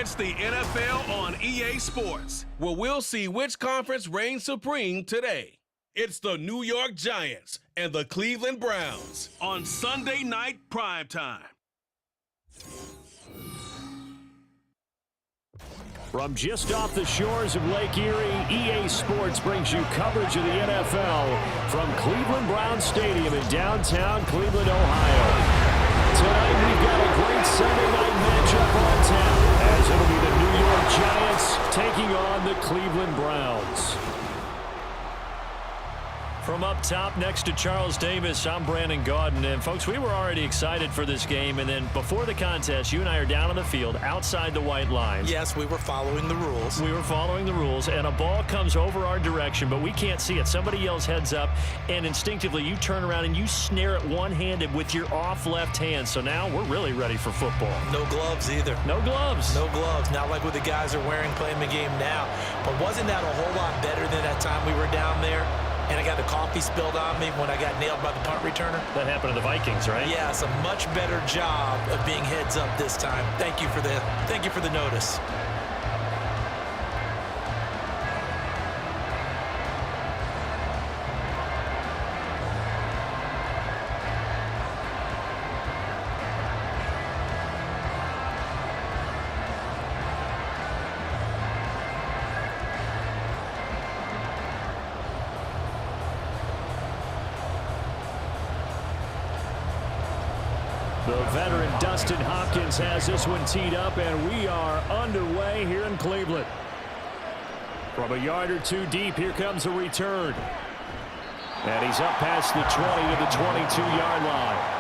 It's the NFL on EA Sports, where we'll see which conference reigns supreme today. It's the New York Giants and the Cleveland Browns on Sunday night primetime. From just off the shores of Lake Erie, EA Sports brings you coverage of the NFL from Cleveland Browns Stadium in downtown Cleveland, Ohio. Tonight we've got a great Sunday night matchup on tap, as it'll be the New York Giants taking on the Cleveland Browns. From up top next to Charles Davis, I'm Brandon Gaudin. And, folks, we were already excited for this game. And then before the contest, you and I are down on the field outside the white lines. Yes, we were following the rules. We were following the rules, and a ball comes over our direction, but we can't see it. Somebody yells heads up, and instinctively you turn around and you snare it one-handed with your off left hand. So now we're really ready for football. No gloves either. No gloves. No gloves. Not like what the guys are wearing playing the game now. But wasn't that a whole lot better than that time we were down there? And I got the coffee spilled on me when I got nailed by the punt returner. That happened to the Vikings, right? Yes, a much better job of being heads up this time. Thank you for the notice. The veteran Dustin Hopkins has this one teed up, and we are underway here in Cleveland. From a yard or two deep, here comes a return. And he's up past the 20 to the 22-yard line.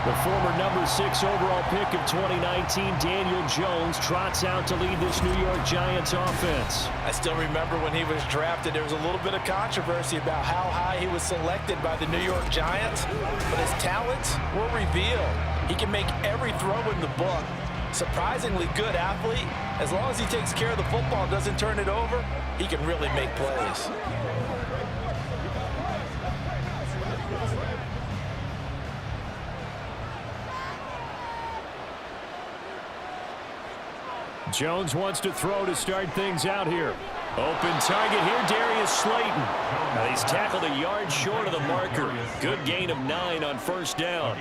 The former number 6 overall pick of 2019, Daniel Jones, trots out to lead this New York Giants offense. I still remember when he was drafted, there was a little bit of controversy about how high he was selected by the New York Giants, but his talents were revealed. He can make every throw in the book. Surprisingly good athlete. As long as he takes care of the football and doesn't turn it over, he can really make plays. Jones wants to throw to start things out here. Open target here, Darius Slayton. Now he's tackled a yard short of the marker. Good gain of 9 on first down.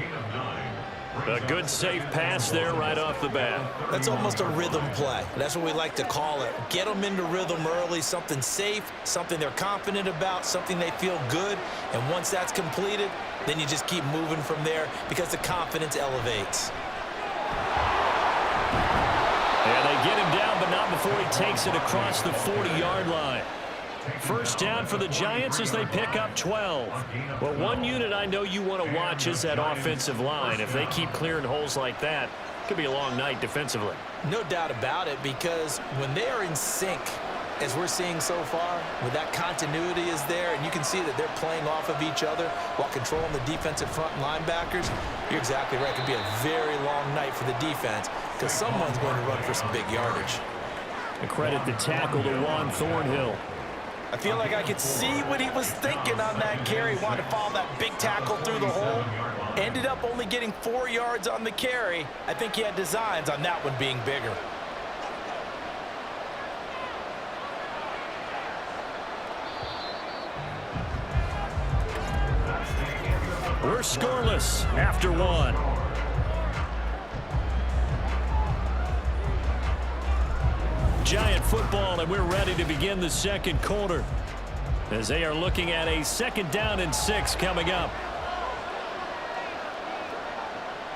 A good safe pass there right off the bat. That's almost a rhythm play. That's what we like to call it. Get them into rhythm early, something safe, something they're confident about, something they feel good. And once that's completed, then you just keep moving from there because the confidence elevates. Yeah, they get him down, but not before he takes it across the 40-yard line. First down for the Giants as they pick up 12. Well, one unit I know you want to watch is that offensive line. If they keep clearing holes like that, it could be a long night defensively. No doubt about it, because when they are in sync, as we're seeing so far, when that continuity is there and you can see that they're playing off of each other while controlling the defensive front linebackers, you're exactly right. It could be a very long night for the defense because someone's going to run for some big yardage. And credit the tackle to Juan Thornhill. I feel like I could see what he was thinking on that carry. Wanted to follow that big tackle through the hole. Ended up only getting 4 yards on the carry. I think he had designs on that one being bigger. We're scoreless after 1. Giant football, and we're ready to begin the second quarter as they are looking at a 2nd down and 6 coming up.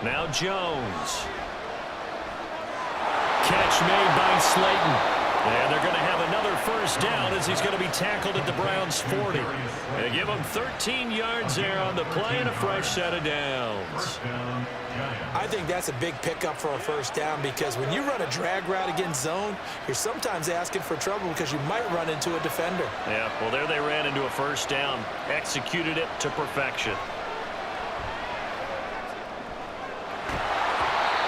Now Jones. Catch made by Slayton. And they're going to have another first down as he's going to be tackled at the Browns' 40. They give him 13 yards there on the play and a fresh set of downs. I think that's a big pickup for a first down because when you run a drag route against zone, you're sometimes asking for trouble because you might run into a defender. Yeah, well, there they ran into a first down. Executed it to perfection.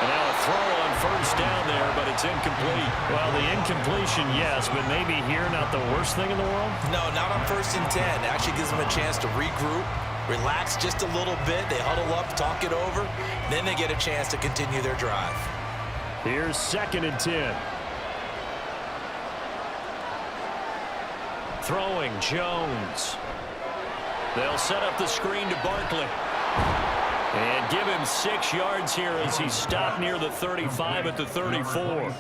And now a throw on first down there, but it's incomplete. Well, the incompletion, yes, but maybe here not the worst thing in the world? No, not on 1st and 10. It actually gives them a chance to regroup, relax just a little bit. They huddle up, talk it over. Then they get a chance to continue their drive. Here's 2nd and 10. Throwing, Jones. They'll set up the screen to Barkley. And give him 6 yards here as he stopped near the 35 at the 34.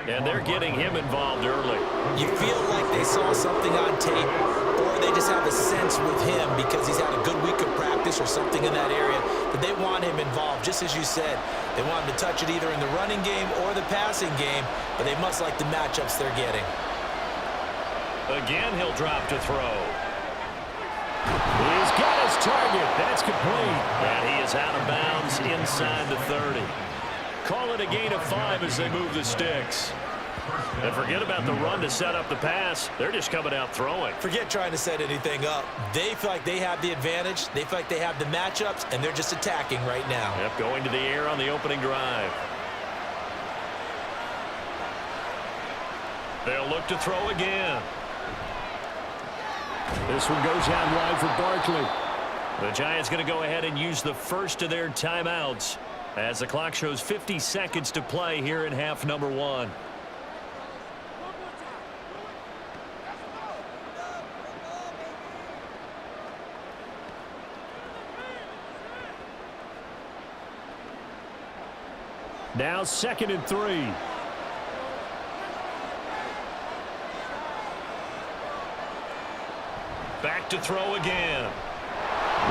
And they're getting him involved early. You feel like they saw something on tape, or they just have a sense with him because he's had a good week of practice or something in that area that they want him involved. Just as you said, they want him to touch it either in the running game or the passing game, but they must like the matchups they're getting. Again, he'll drop to throw. He's got his target. That's complete. And he is out of bounds inside the 30. Call it a gain of 5 as they move the sticks. And forget about the run to set up the pass. They're just coming out throwing. Forget trying to set anything up. They feel like they have the advantage. They feel like they have the matchups, and they're just attacking right now. Yep, going to the air on the opening drive. They'll look to throw again. This one goes out wide for Barkley. The Giants going to go ahead and use the first of their timeouts as the clock shows 50 seconds to play here in half number 1. Now 2nd and 3. Back to throw again.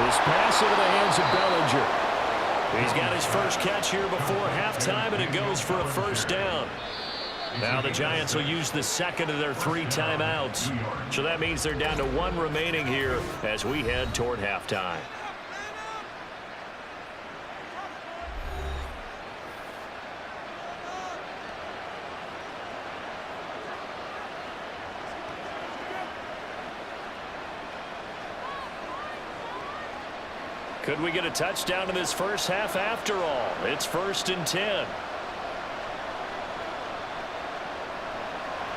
This pass into the hands of Bellinger. He's got his first catch here before halftime, and it goes for a first down. Now the Giants will use the second of their 3 timeouts. So that means they're down to 1 remaining here as we head toward halftime. Could we get a touchdown in this first half after all? It's 1st and 10.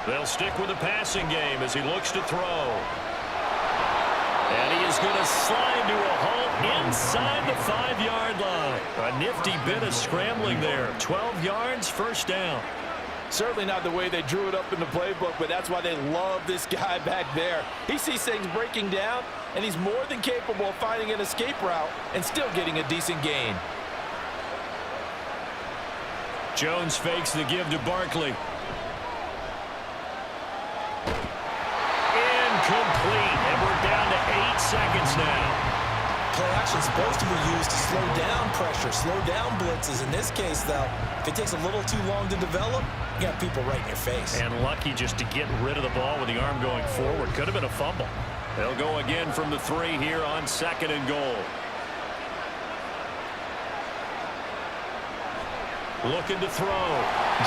They'll stick with the passing game as he looks to throw. And he is going to slide to a halt inside the 5-yard line. A nifty bit of scrambling there. 12 yards, first down. Certainly not the way they drew it up in the playbook, but that's why they love this guy back there. He sees things breaking down, and he's more than capable of finding an escape route and still getting a decent gain. Jones fakes the give to Barkley. Incomplete, and we're down to 8 seconds now. Play action is supposed to be used to slow down pressure, slow down blitzes. In this case, though, if it takes a little too long to develop, you got people right in your face. And lucky just to get rid of the ball with the arm going forward. Could have been a fumble. They'll go again from the 3 here on 2nd and goal. Looking to throw.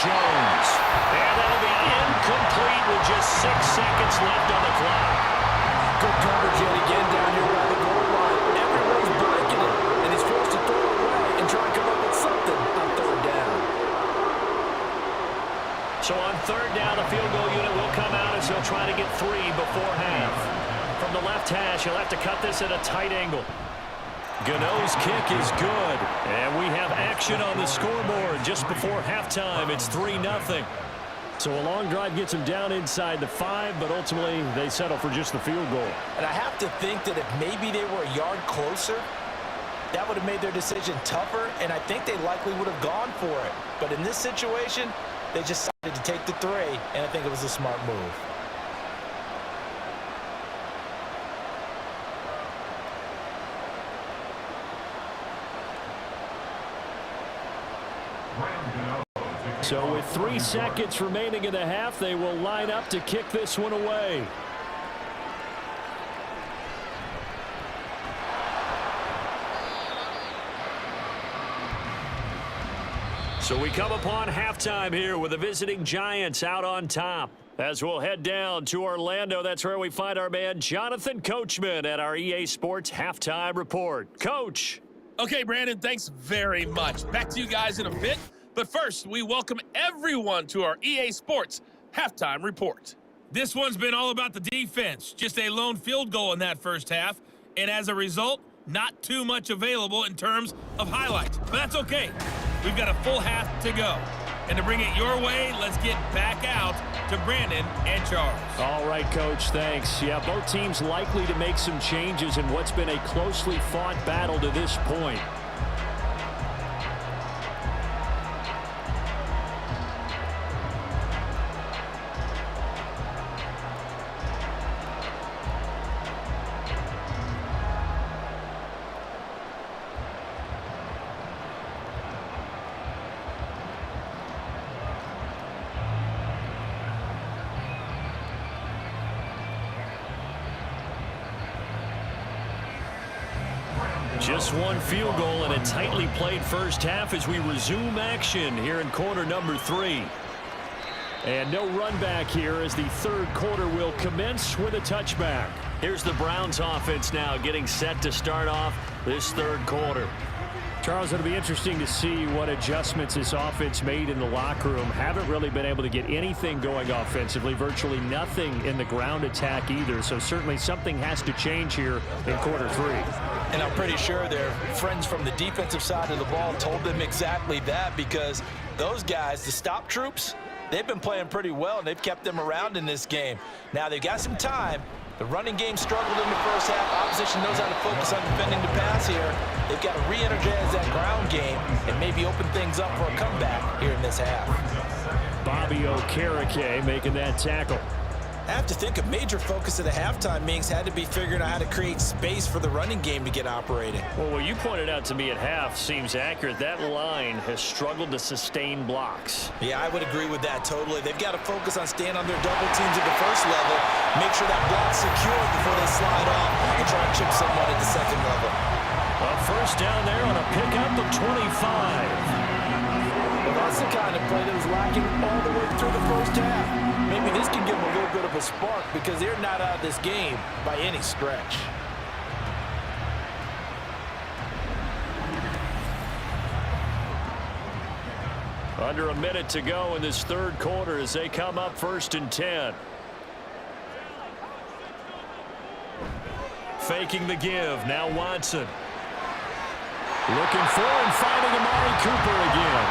Jones. And that'll be incomplete with just 6 seconds left on the clock. Good coverage yet again down here by the goal line. Everyone's blanking it, and he's forced to throw it away and try and come up with something on 3rd down. So on 3rd down, the field goal unit will come out as they'll try to get 3 before half. From the left hash, he'll have to cut this at a tight angle. Gano's kick is good, and we have action on the scoreboard just before halftime. It's 3-0. So a long drive gets them down inside the 5, but ultimately they settle for just the field goal. And I have to think that if maybe they were a yard closer, that would have made their decision tougher, and I think they likely would have gone for it. But in this situation, they just decided to take the 3, and I think it was a smart move. So with 3 seconds remaining in the half, they will line up to kick this one away. So we come upon halftime here with the visiting Giants out on top. As we'll head down to Orlando, that's where we find our man Jonathan Coachman at our EA Sports Halftime Report. Coach. Okay, Brandon, thanks very much. Back to you guys in a bit. But first, we welcome everyone to our EA Sports Halftime Report. This one's been all about the defense. Just a lone field goal in that first half. And as a result, not too much available in terms of highlights. But that's okay. We've got a full half to go. And to bring it your way, let's get back out to Brandon and Charles. All right, Coach, thanks. Yeah, both teams likely to make some changes in what's been a closely fought battle to this point. Just one field goal and a tightly played first half as we resume action here in quarter number 3. And no run back here as the third quarter will commence with a touchback. Here's the Browns offense now getting set to start off this third quarter. Charles, it'll be interesting to see what adjustments this offense made in the locker room. Haven't really been able to get anything going offensively, virtually nothing in the ground attack either. So certainly something has to change here in quarter 3. And I'm pretty sure their friends from the defensive side of the ball told them exactly that, because those guys, the stop troops, they've been playing pretty well, and they've kept them around in this game. Now, they've got some time. The running game struggled in the first half. Opposition knows how to focus on defending the pass here. They've got to re-energize that ground game and maybe open things up for a comeback here in this half. Bobby Okereke making that tackle. I have to think a major focus of the halftime meetings had to be figuring out how to create space for the running game to get operating. Well, what you pointed out to me at half seems accurate. That line has struggled to sustain blocks. Yeah, I would agree with that totally. They've got to focus on staying on their double teams at the first level, make sure that block's secured before they slide off and try and chip someone at the second level. A first down there on a pickup of 25. Well, that's the kind of play that was lacking all the way through the first half. Maybe this can give them a little bit of a spark, because they're not out of this game by any stretch. Under a minute to go in this third quarter as they come up 1st and 10. Faking the give. Now Watson. Looking for and finding Amari Cooper again.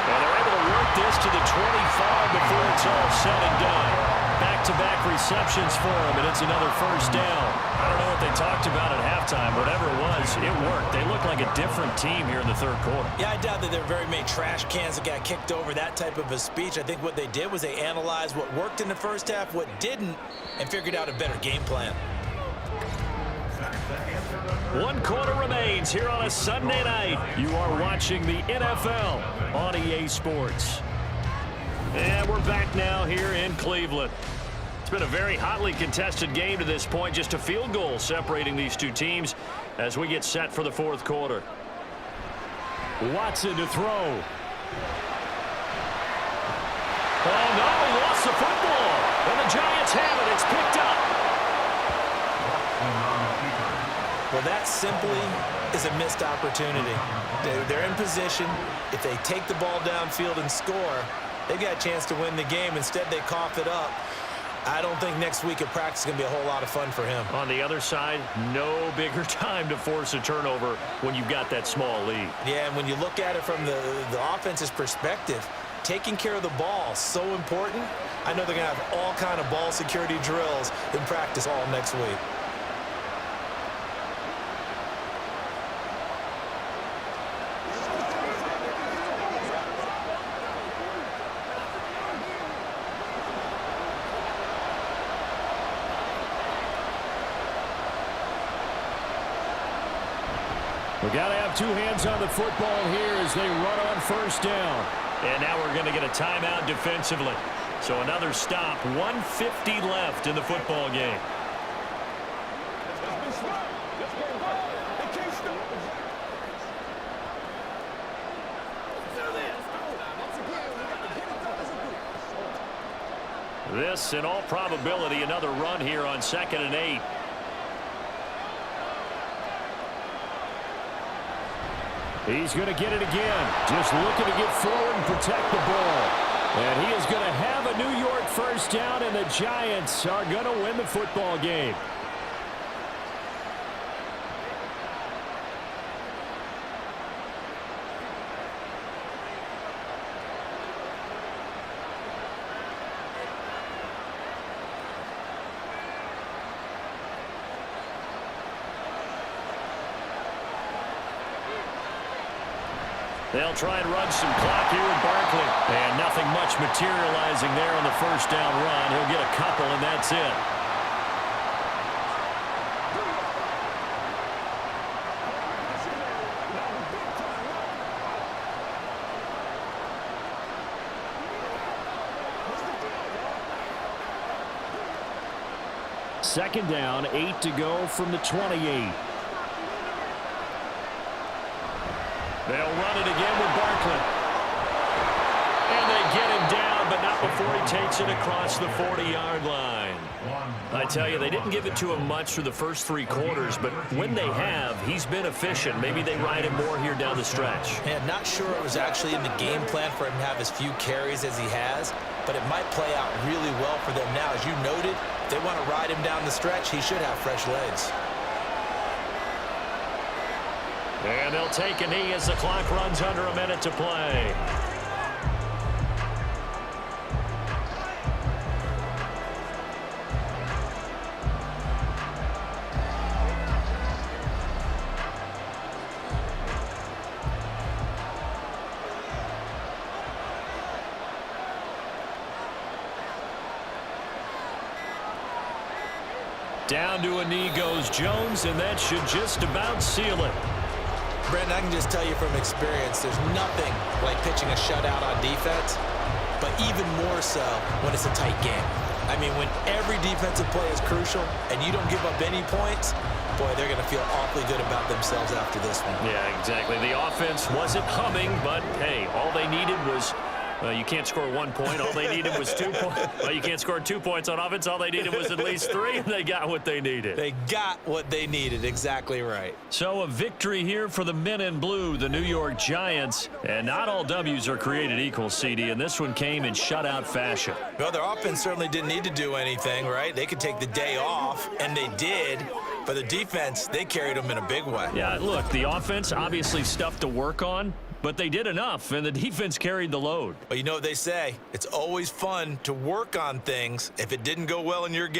And they're able to work this to the 25 before it's all said and done. Back-to-back receptions for him, and it's another first down. I don't know what they talked about at halftime. Whatever it was, it worked. They look like a different team here in the third quarter. Yeah, I doubt that there are very many trash cans that got kicked over, that type of a speech. I think what they did was they analyzed what worked in the first half, what didn't, and figured out a better game plan. 1 quarter remains here on a Sunday night. You are watching the NFL on EA Sports. And we're back now here in Cleveland. It's been a very hotly contested game to this point. Just a field goal separating these two teams as we get set for the fourth quarter. Watson to throw. Oh, no, he lost the football. And the Giants have it. It's picked up. Well, that simply is a missed opportunity. They're in position. If they take the ball downfield and score, they've got a chance to win the game. Instead, they cough it up. I don't think next week at practice is going to be a whole lot of fun for him. On the other side, no bigger time to force a turnover when you've got that small lead. Yeah, and when you look at it from the offense's perspective, taking care of the ball is so important. I know they're going to have all kind of ball security drills in practice all next week. We've got to have two hands on the football here as they run on first down. And now we're going to get a timeout defensively. So another stop, 1:50 left in the football game. This, in all probability, another run here on 2nd and 8. He's going to get it again. Just looking to get forward and protect the ball. And he is going to have a New York first down, and the Giants are going to win the football game. They'll try and run some clock here with Barkley. And nothing much materializing there on the first down run. He'll get a couple, and that's it. Second down, 8 to go from the 28. They'll run it again with Barkley. And they get him down, but not before he takes it across the 40-yard line. I tell you, they didn't give it to him much through the first 3 quarters, but when they have, he's been efficient. Maybe they ride him more here down the stretch. Yeah, not sure it was actually in the game plan for him to have as few carries as he has, but it might play out really well for them now. As you noted, if they want to ride him down the stretch, he should have fresh legs. And they'll take a knee as the clock runs under a minute to play. Down to a knee goes Jones, and that should just about seal it. Brandon, I can just tell you from experience, there's nothing like pitching a shutout on defense, but even more so when it's a tight game. I mean, when every defensive play is crucial and you don't give up any points, boy, they're going to feel awfully good about themselves after this one. Yeah, exactly. The offense wasn't humming, but, hey, all they needed was you can't score 1 point. All they needed was 2 points. Well, you can't score 2 points on offense. All they needed was at least 3, and they got what they needed. They got what they needed. Exactly right. So a victory here for the men in blue, the New York Giants. And not all W's are created equal, CD, and this one came in shutout fashion. Well, their offense certainly didn't need to do anything, right? They could take the day off, and they did. But the defense, they carried them in a big way. Yeah, look, the offense, obviously stuff to work on. But they did enough, and the defense carried the load. But you know what they say? It's always fun to work on things if it didn't go well in your game.